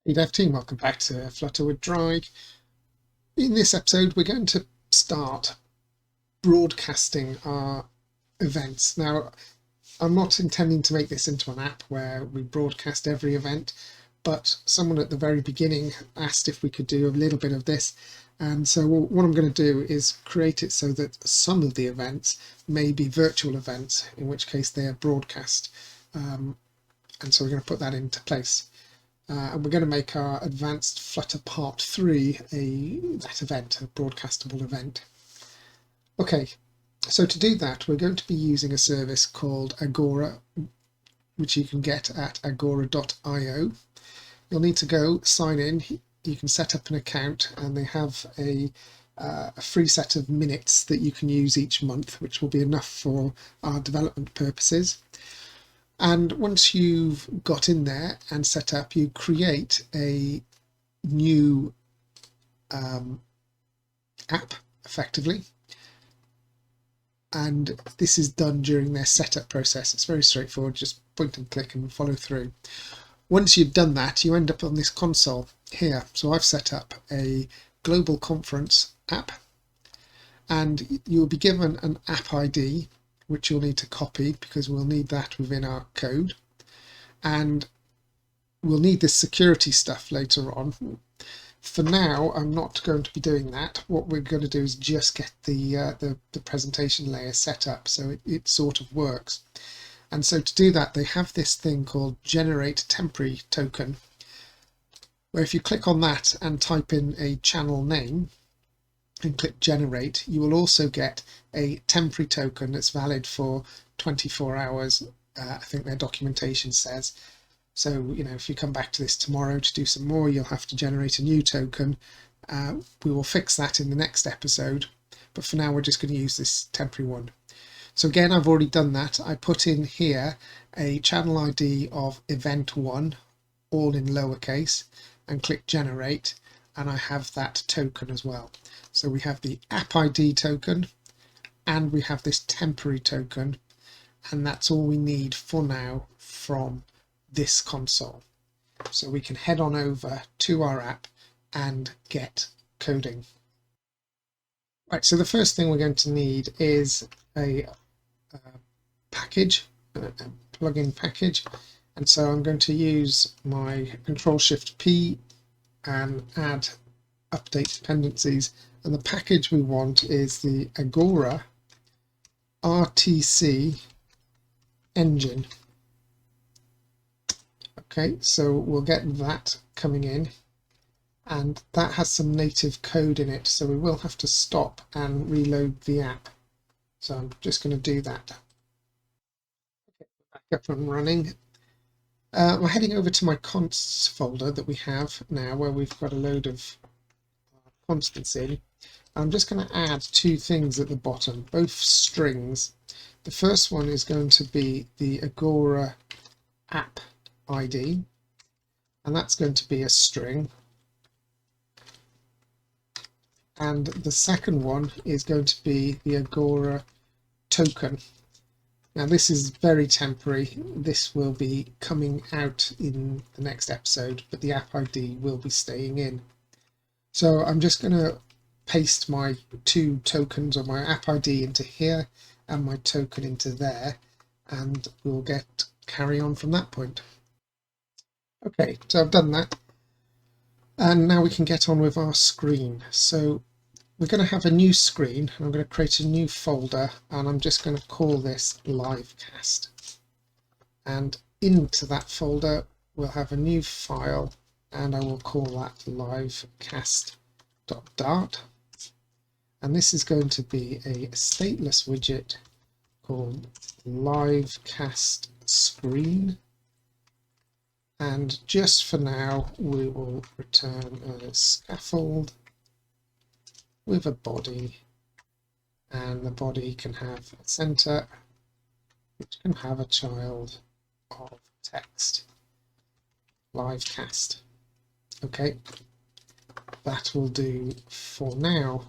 Hey Dev Team, welcome back to Flutter with Dry. In this episode, we're going to start broadcasting our events. Now, I'm not intending to make this into an app where we broadcast every event, but someone at the very beginning asked if we could do a little bit of this. And so what I'm going to do is create it so that some of the events may be virtual events, in which case they are broadcast. And so we're going to put that into place. And we're going to make our advanced Flutter part 3 that event, a broadcastable event. Okay, so to do that, we're going to be using a service called Agora, which you can get at agora.io. You'll need to go sign in. You can set up an account, and they have a free set of minutes that you can use each month, which will be enough for our development purposes. And once you've got in there and set up, you create a new app effectively. And this is done during their setup process. It's very straightforward, just point and click and follow through. Once you've done that, you end up on this console here. So I've set up a global conference app, and you'll be given an app ID, which you'll need to copy because we'll need that within our code. And we'll need this security stuff later on. For now, I'm not going to be doing that. What we're going to do is just get the presentation layer set up so it sort of works. And so to do that, they have this thing called generate temporary token, where if you click on that and type in a channel name and click generate, you will also get a temporary token that's valid for 24 hours. I think their documentation says. So, if you come back to this tomorrow to do some more, you'll have to generate a new token. We will fix that in the next episode, but for now we're just going to use this temporary one. So again, I've already done that. I put in here a channel ID of event1, all in lowercase, and click generate, and I have that token as well. So we have the app ID token, and we have this temporary token, and that's all we need for now from this console. So we can head on over to our app and get coding. Right, so the first thing we're going to need is a package, a plugin package. And so I'm going to use my Control-Shift-P and add update dependencies. And the package we want is the Agora RTC engine. Okay, so we'll get that coming in, and that has some native code in it, so we will have to stop and reload the app. So I'm just going to do that. Okay, back up and running. I'm heading over to my consts folder that we have now, where we've got a load of constants in. I'm just going to add two things at the bottom, both strings. The first one is going to be the Agora app ID, and that's going to be a string. And the second one is going to be the Agora token. Now this is very temporary. This will be coming out in the next episode, but the app ID will be staying in. So I'm just going to paste my two tokens, or my app ID, into here and my token into there, and we'll carry on from that point. Okay, so I've done that, and now we can get on with our screen. So we're going to have a new screen, and I'm going to create a new folder, and I'm just going to call this livecast. And into that folder we'll have a new file, and I will call that livecast.dart. And this is going to be a stateless widget called livecast screen. And just for now, we will return a scaffold with a body, and the body can have a center, which can have a child of text. Livecast. Okay, that will do for now.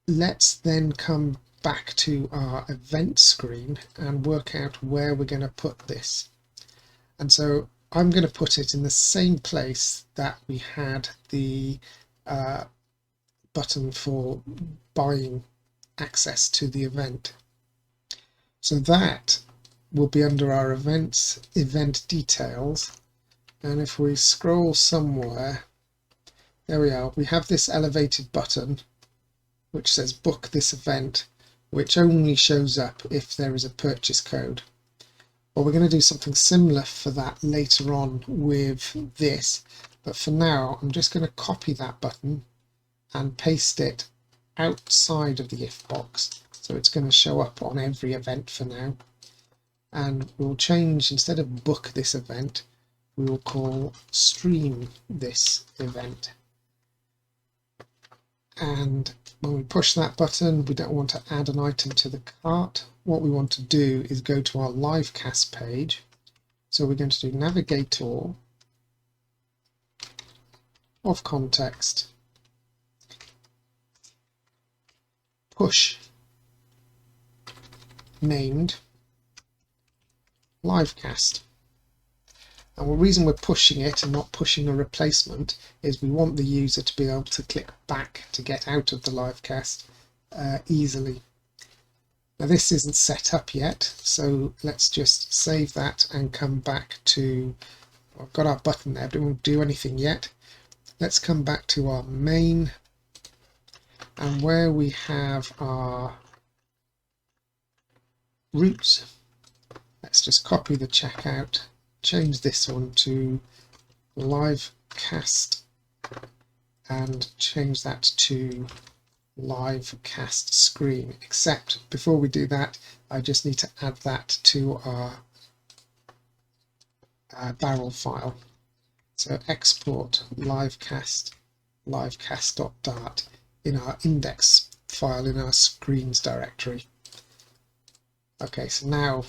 Let's then come back to our event screen and work out where we're going to put this. And so I'm going to put it in the same place that we had the button for buying access to the event. So that will be under our events, event details, and if we scroll somewhere, there we are, we have this elevated button which says book this event, which only shows up if there is a purchase code. Well, we're going to do something similar for that later on with this, but for now I'm just going to copy that button and paste it outside of the if box, so it's going to show up on every event for now. And we'll change, instead of book this event, we will call stream this event. And when we push that button, we don't want to add an item to the cart. What we want to do is go to our live cast page. So we're going to do navigator of context push named live cast. And the reason we're pushing it and not pushing a replacement is we want the user to be able to click back to get out of the live cast easily. Now this isn't set up yet, so let's just save that and come back to, I've got our button there, but it won't do anything yet. Let's come back to our main, and where we have our routes, let's just copy the checkout, change this one to live cast and change that to live cast screen, except before we do that I just need to add that to our barrel file. So export livecast.dart in our index file in our screens directory. Okay, so now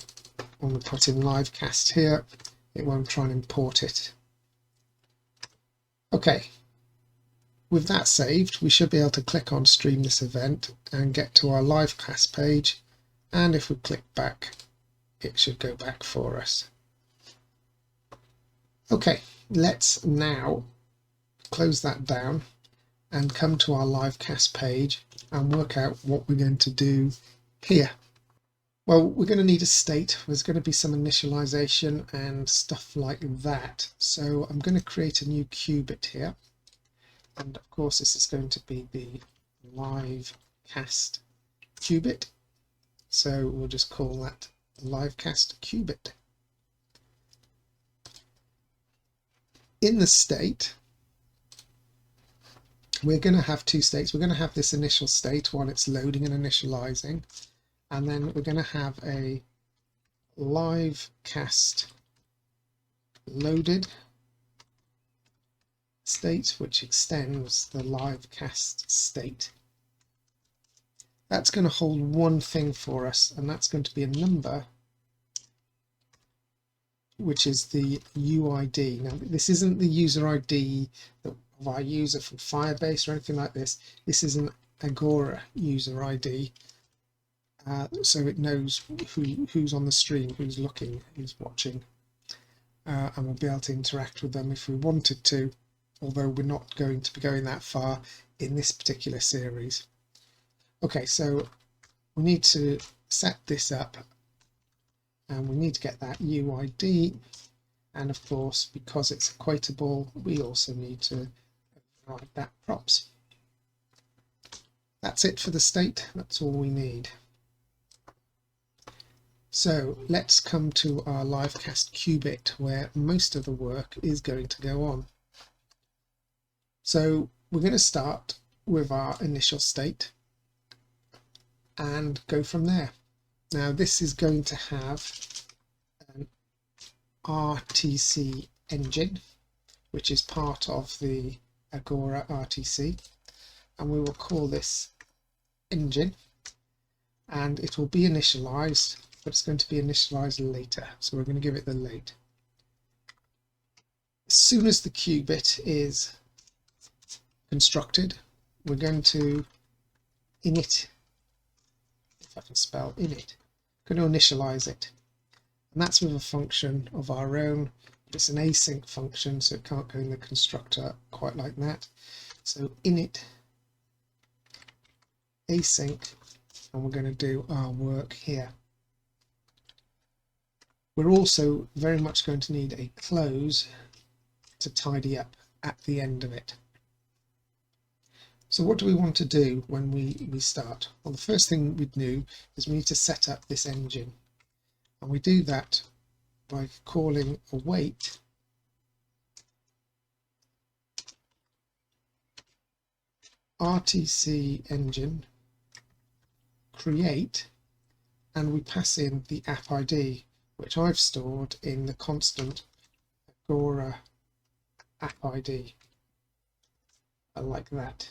when we put in livecast here, it won't try and import it. Okay, with that saved, we should be able to click on stream this event and get to our livecast page, and if we click back, it should go back for us. Okay, let's now close that down and come to our livecast page and work out what we're going to do here. Well, we're going to need a state. There's going to be some initialization and stuff like that. So I'm going to create a new qubit here. And of course, this is going to be the live cast qubit. So we'll just call that live cast qubit. In the state, we're going to have two states. We're going to have this initial state while it's loading and initializing. And then we're going to have a live cast loaded state, which extends the live cast state. That's going to hold one thing for us, and that's going to be a number, which is the UID. Now, this isn't the user ID of our user from Firebase or anything like this. This is an Agora user ID. So it knows who's on the stream, who's looking, who's watching, and we'll be able to interact with them if we wanted to, although we're not going to be going that far in this particular series. Okay, so we need to set this up, and we need to get that UID, and of course, because it's equatable, we also need to provide that props. That's it for the state, that's all we need. So let's come to our livecast qubit, where most of the work is going to go on. So we're going to start with our initial state and go from there. Now this is going to have an RTC engine, which is part of the Agora RTC, and we will call this engine, and it will be initialized, but it's going to be initialized later, so we're going to give it the late. As soon as the qubit is constructed, we're going to init, if I can spell init, going to initialize it, and that's with a function of our own. It's an async function, so it can't go in the constructor quite like that. So init async, and we're going to do our work here. We're also very much going to need a close to tidy up at the end of it. So what do we want to do when we start? Well, the first thing we'd do is we need to set up this engine, and we do that by calling await RTC engine create, and we pass in the app ID, which I've stored in the constant Agora app ID, like that.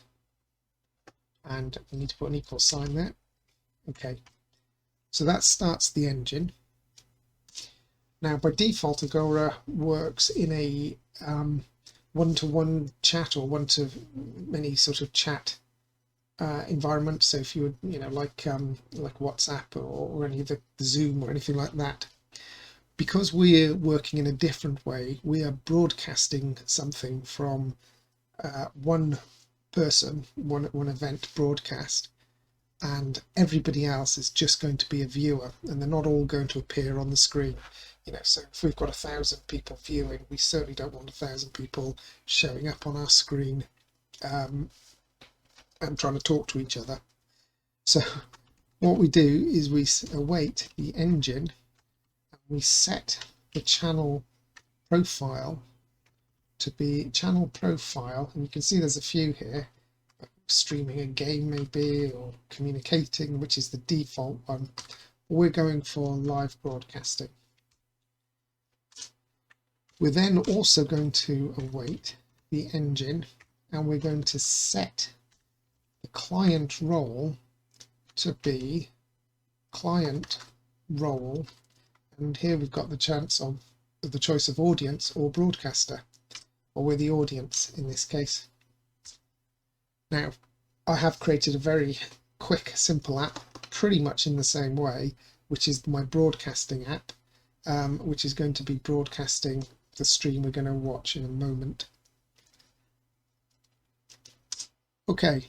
And we need to put an equal sign there. Okay, so that starts the engine. Now by default Agora works in a one-to-one chat or one-to-many sort of chat environment. So if you would, like WhatsApp or any of the Zoom or anything like that, because we're working in a different way, we are broadcasting something from one person, one event broadcast, and everybody else is just going to be a viewer, and they're not all going to appear on the screen. So if we've got 1,000 people viewing, we certainly don't want 1,000 people showing up on our screen and trying to talk to each other. So what we do is we await the engine, and we set the channel profile to be channel profile, and you can see there's a few here: streaming a game maybe, or communicating, which is the default one. We're going for live broadcasting. We're then also going to await the engine, and we're going to set the client role to be client role, and here we've got the choice of audience or broadcaster, or we're the audience in this case. Now I have created a very quick, simple app pretty much in the same way, which is my broadcasting app, which is going to be broadcasting the stream we're going to watch in a moment. Okay,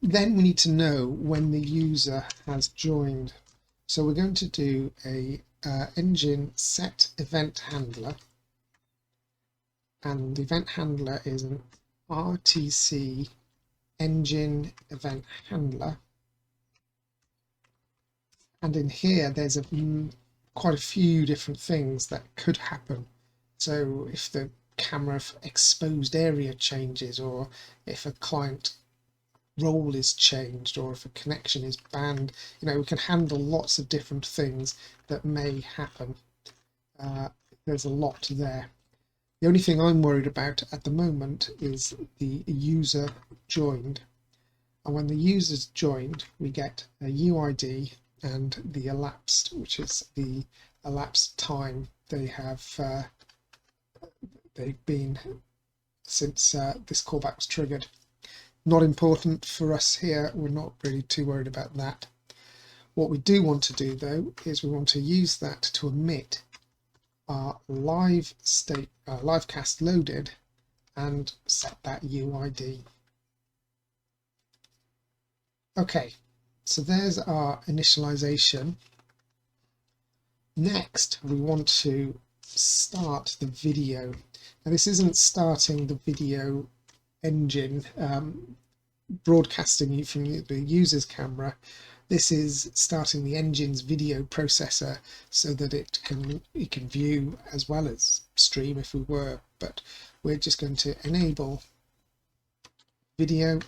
then we need to know when the user has joined. So we're going to do a engine set event handler, and the event handler is an RTC engine event handler, and in here there's quite a few different things that could happen. So if the camera exposed area changes, or if a client role is changed, or if a connection is banned, we can handle lots of different things that may happen. There's a lot there. The only thing I'm worried about at the moment is the user joined, and when the user's joined we get a UID and the elapsed, which is the elapsed time they've been since this callback was triggered. Not important for us here, we're not really too worried about that. What we do want to do though is we want to use that to emit our live cast loaded and set that UID. Okay, so there's our initialization. Next we want to start the video. Now this isn't starting the video engine broadcasting you from the user's camera. This is starting the engine's video processor so that it can view as well as stream if we were, but we're just going to enable video, and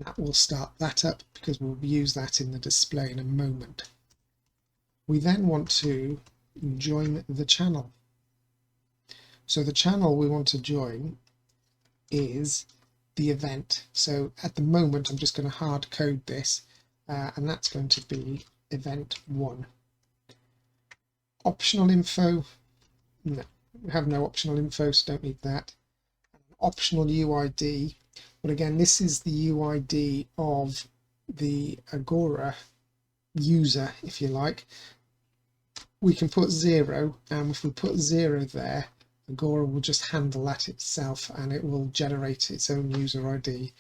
that will start that up because we'll use that in the display in a moment. We then want to join the channel. So the channel we want to join is the event. So at the moment I'm just going to hard code this, and that's going to be event 1. Optional info, no, we have no optional info, so don't need that. Optional UID, but again this is the UID of the Agora user, if you like. we can put 0, and if we put 0 there, Agora will just handle that itself and it will generate its own user ID,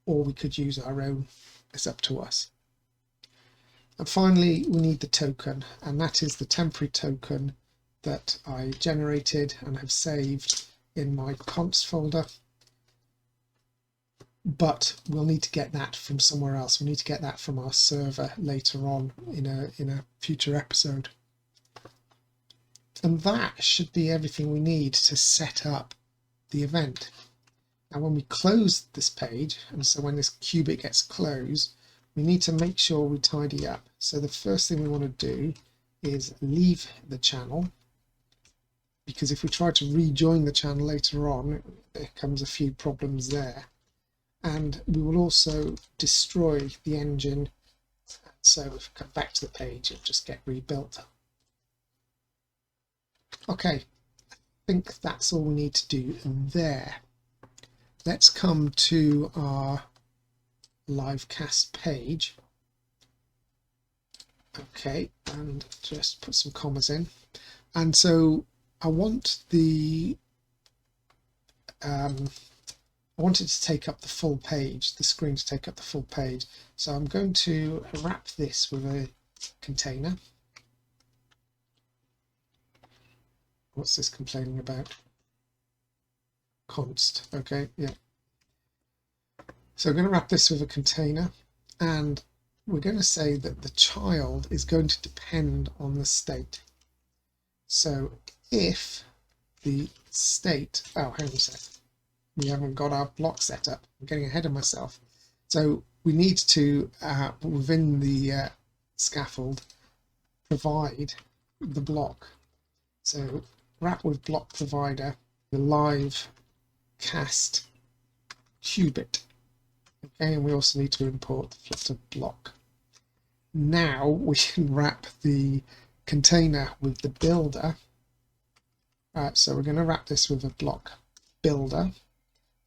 or we could use our own. It's up to us. And finally, we need the token, and that is the temporary token that I generated and have saved in my const folder. But we'll need to get that from somewhere else. We need to get that from our server later on in a future episode. And that should be everything we need to set up the event. Now when we close this page, and so when this qubit gets closed, we need to make sure we tidy up. So the first thing we want to do is leave the channel, because if we try to rejoin the channel later on, there comes a few problems there. And we will also destroy the engine, so if we come back to the page, it'll just get rebuilt. Okay, I think that's all we need to do there. Let's come to our livecast page. Okay, and just put some commas in. And so I want the I want it to take up the full page, the screen to take up the full page. So I'm going to wrap this with a container. What's this complaining about? Const. Okay, yeah. So I'm going to wrap this with a container, and we're going to say that the child is going to depend on the state. So if the state, oh, hang on a sec. We haven't got our block set up. I'm getting ahead of myself. So we need to, within the scaffold, provide the block. So wrap with block provider, the live cast qubit. Okay, and we also need to import the Flutter block. Now we can wrap the container with the builder. So we're going to wrap this with a block builder.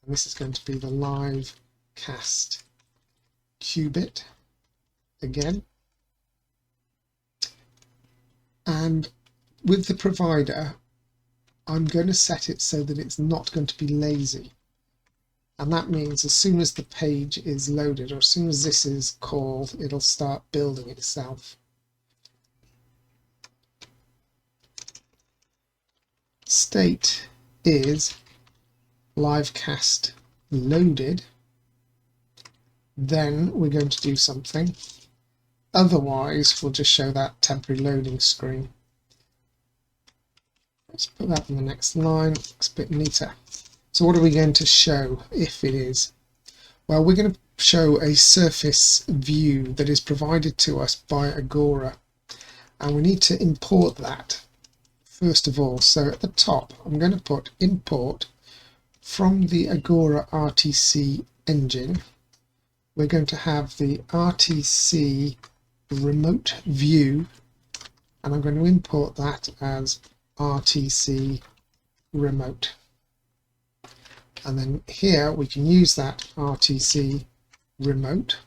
And this is going to be the live cast qubit again. And with the provider, I'm going to set it so that it's not going to be lazy. And that means as soon as the page is loaded, or as soon as this is called, it'll start building itself. State is livecast loaded. Then we're going to do something. Otherwise, we'll just show that temporary loading screen. Let's put that in the next line. It's a bit neater. So what are we going to show if it is? Well, we're going to show a surface view that is provided to us by Agora. And we need to import that first of all. So at the top, I'm going to put import from the Agora RTC engine. We're going to have the RTC remote view, and I'm going to import that as RTC remote. And then here we can use that RTC remote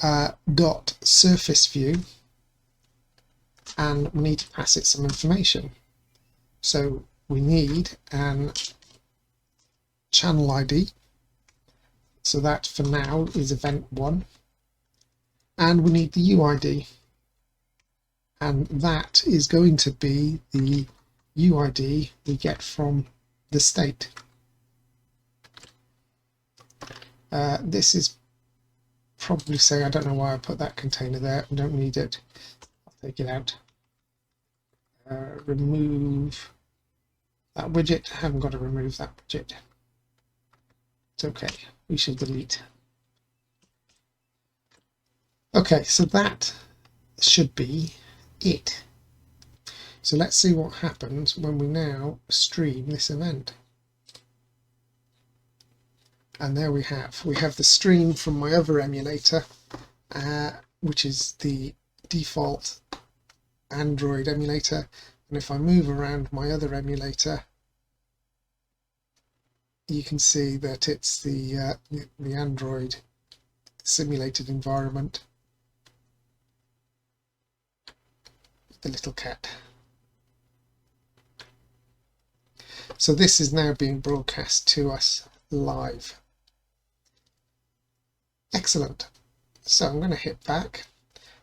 dot surface view, and we need to pass it some information. So we need an channel ID. So that for now is event 1. And we need the UID. And that is going to be the UID we get from the state. This is probably saying, I don't know why I put that container there. We don't need it. I'll take it out. Remove that widget. I haven't got to remove that widget. It's okay. We should delete. Okay, so that should be it. So let's see what happens when we now stream this event. And there we have the stream from my other emulator, which is the default Android emulator. And if I move around my other emulator, you can see that it's the Android simulated environment. the little cat. So this is now being broadcast to us live. Excellent. So I'm going to hit back,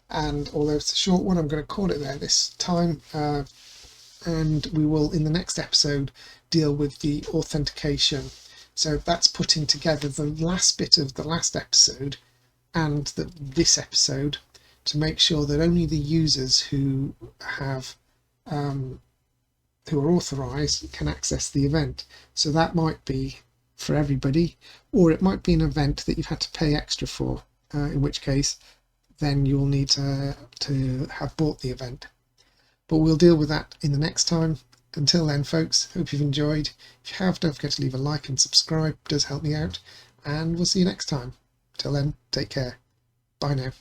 and although it's a short one, I'm going to call it there this time, and we will in the next episode deal with the authentication. So that's putting together the last bit of the last episode and this episode to make sure that only the users who have who are authorized can access the event. So that might be for everybody, or it might be an event that you've had to pay extra for, in which case then you'll need to have bought the event. But we'll deal with that in the next time. Until then, folks, hope you've enjoyed. If you have, don't forget to leave a like and subscribe, it does help me out, and we'll see you next time. Till then, take care. Bye now.